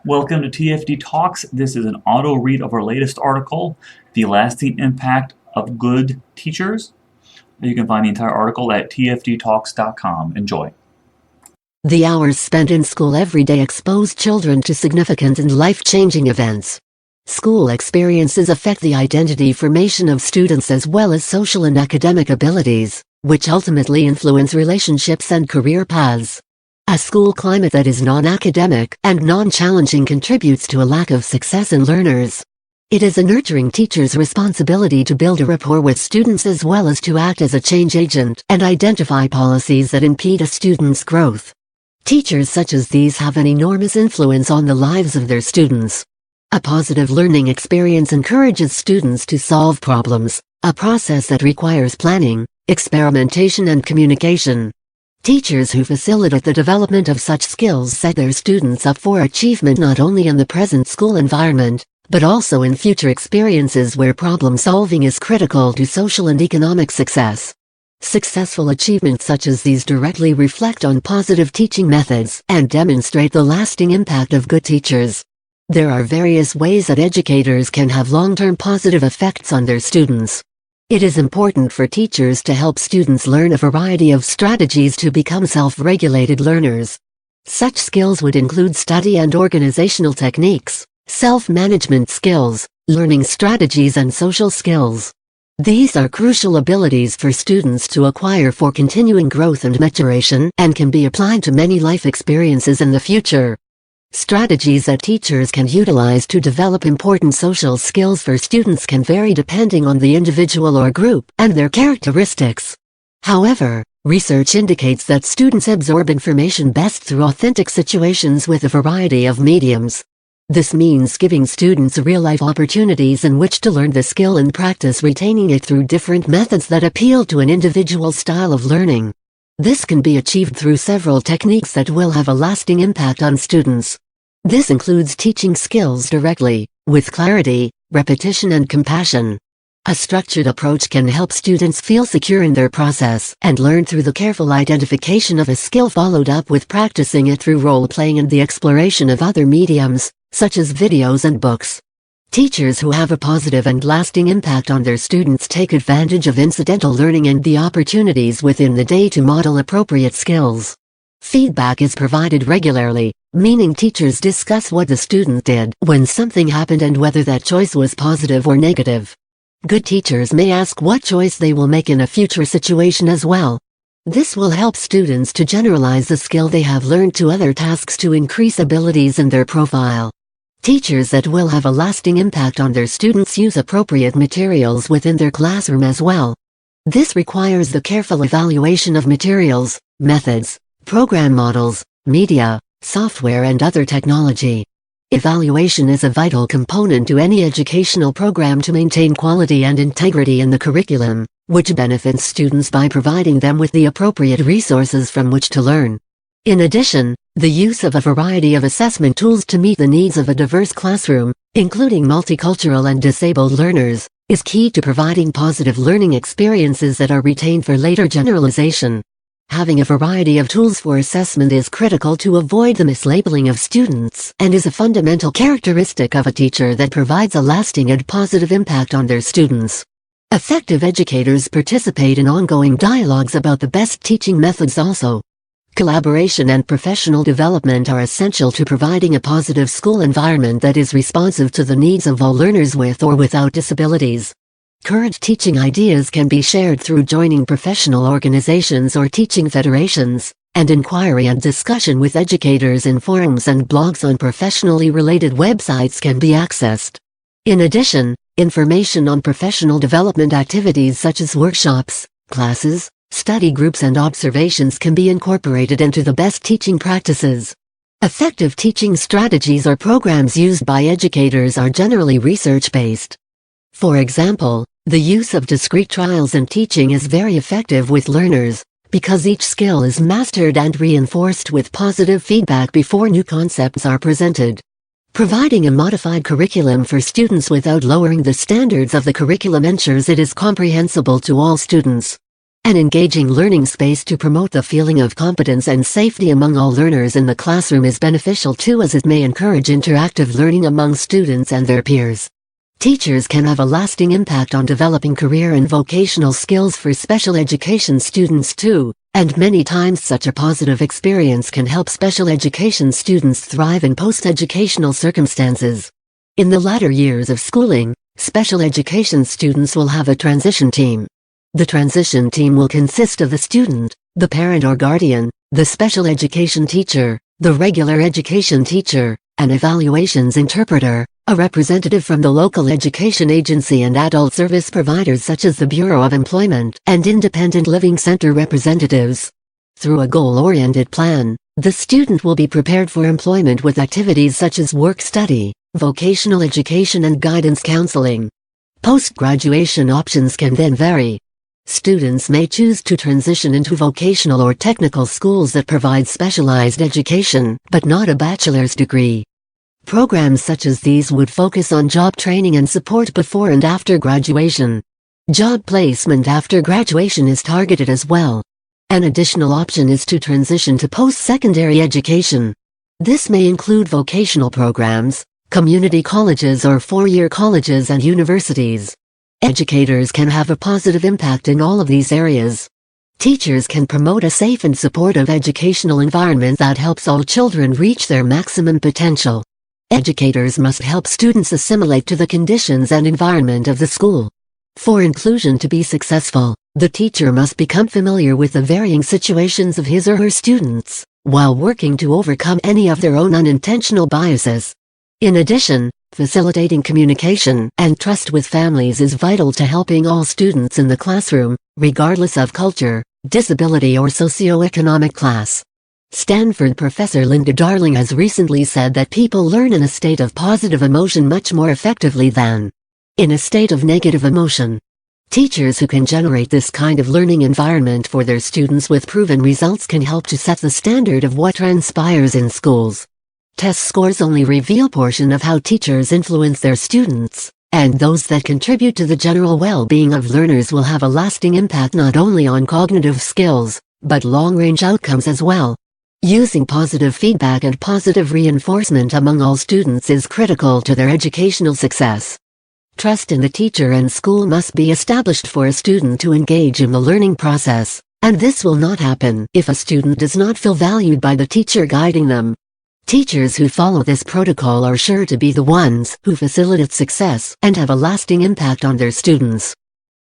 Welcome to TFD Talks. This is an auto read of our latest article, The Lasting Impact of Good Teachers. You can find the entire article at tfdtalks.com. Enjoy. The hours spent in school every day expose children to significant and life-changing events. School experiences affect the identity formation of students as well as social and academic abilities, which ultimately influence relationships and career paths. A school climate that is non-academic and non-challenging contributes to a lack of success in learners. It is a nurturing teacher's responsibility to build a rapport with students as well as to act as a change agent and identify policies that impede a student's growth. Teachers such as these have an enormous influence on the lives of their students. A positive learning experience encourages students to solve problems, a process that requires planning, experimentation and communication. Teachers who facilitate the development of such skills set their students up for achievement not only in the present school environment, but also in future experiences where problem solving is critical to social and economic success. Successful achievements such as these directly reflect on positive teaching methods and demonstrate the lasting impact of good teachers. There are various ways that educators can have long-term positive effects on their students. It is important for teachers to help students learn a variety of strategies to become self-regulated learners. Such skills would include study and organizational techniques, self-management skills, learning strategies and social skills. These are crucial abilities for students to acquire for continuing growth and maturation and can be applied to many life experiences in the future. Strategies that teachers can utilize to develop important social skills for students can vary depending on the individual or group and their characteristics. However, research indicates that students absorb information best through authentic situations with a variety of mediums. This means giving students real-life opportunities in which to learn the skill and practice retaining it through different methods that appeal to an individual style of learning. This can be achieved through several techniques that will have a lasting impact on students. This includes teaching skills directly, with clarity, repetition and compassion. A structured approach can help students feel secure in their process and learn through the careful identification of a skill followed up with practicing it through role-playing and the exploration of other mediums, such as videos and books. Teachers who have a positive and lasting impact on their students take advantage of incidental learning and the opportunities within the day to model appropriate skills. Feedback is provided regularly, meaning teachers discuss what the student did when something happened and whether that choice was positive or negative. Good teachers may ask what choice they will make in a future situation as well. This will help students to generalize the skill they have learned to other tasks to increase abilities in their profile. Teachers that will have a lasting impact on their students use appropriate materials within their classroom as well. This requires the careful evaluation of materials, methods, program models, media, software and other technology. Evaluation is a vital component to any educational program to maintain quality and integrity in the curriculum, which benefits students by providing them with the appropriate resources from which to learn. In addition, the use of a variety of assessment tools to meet the needs of a diverse classroom, including multicultural and disabled learners, is key to providing positive learning experiences that are retained for later generalization. Having a variety of tools for assessment is critical to avoid the mislabeling of students and is a fundamental characteristic of a teacher that provides a lasting and positive impact on their students. Effective educators participate in ongoing dialogues about the best teaching methods also. Collaboration and professional development are essential to providing a positive school environment that is responsive to the needs of all learners with or without disabilities. Current teaching ideas can be shared through joining professional organizations or teaching federations, and inquiry and discussion with educators in forums and blogs on professionally related websites can be accessed. In addition, information on professional development activities such as workshops, classes, study groups and observations can be incorporated into the best teaching practices. Effective teaching strategies or programs used by educators are generally research-based. For example, the use of discrete trials in teaching is very effective with learners, because each skill is mastered and reinforced with positive feedback before new concepts are presented. Providing a modified curriculum for students without lowering the standards of the curriculum ensures it is comprehensible to all students. An engaging learning space to promote the feeling of competence and safety among all learners in the classroom is beneficial too, as it may encourage interactive learning among students and their peers. Teachers can have a lasting impact on developing career and vocational skills for special education students too, and many times such a positive experience can help special education students thrive in post-educational circumstances. In the latter years of schooling, special education students will have a transition team. The transition team will consist of the student, the parent or guardian, the special education teacher, the regular education teacher, an evaluations interpreter, a representative from the local education agency, and adult service providers such as the Bureau of Employment and Independent Living Center representatives. Through a goal-oriented plan, the student will be prepared for employment with activities such as work-study, vocational education and guidance counseling. Post-graduation options can then vary. Students may choose to transition into vocational or technical schools that provide specialized education, but not a bachelor's degree. Programs such as these would focus on job training and support before and after graduation. Job placement after graduation is targeted as well. An additional option is to transition to post-secondary education. This may include vocational programs, community colleges or four-year colleges and universities. Educators can have a positive impact in all of these areas. Teachers can promote a safe and supportive educational environment that helps all children reach their maximum potential. Educators must help students assimilate to the conditions and environment of the school. For inclusion to be successful, the teacher must become familiar with the varying situations of his or her students, while working to overcome any of their own unintentional biases. In addition, facilitating communication and trust with families is vital to helping all students in the classroom, regardless of culture, disability or socioeconomic class. Stanford professor Linda Darling has recently said that people learn in a state of positive emotion much more effectively than in a state of negative emotion. Teachers who can generate this kind of learning environment for their students with proven results can help to set the standard of what transpires in schools. Test scores only reveal a portion of how teachers influence their students, and those that contribute to the general well-being of learners will have a lasting impact not only on cognitive skills, but long-range outcomes as well. Using positive feedback and positive reinforcement among all students is critical to their educational success. Trust in the teacher and school must be established for a student to engage in the learning process, and this will not happen if a student does not feel valued by the teacher guiding them. Teachers who follow this protocol are sure to be the ones who facilitate success and have a lasting impact on their students.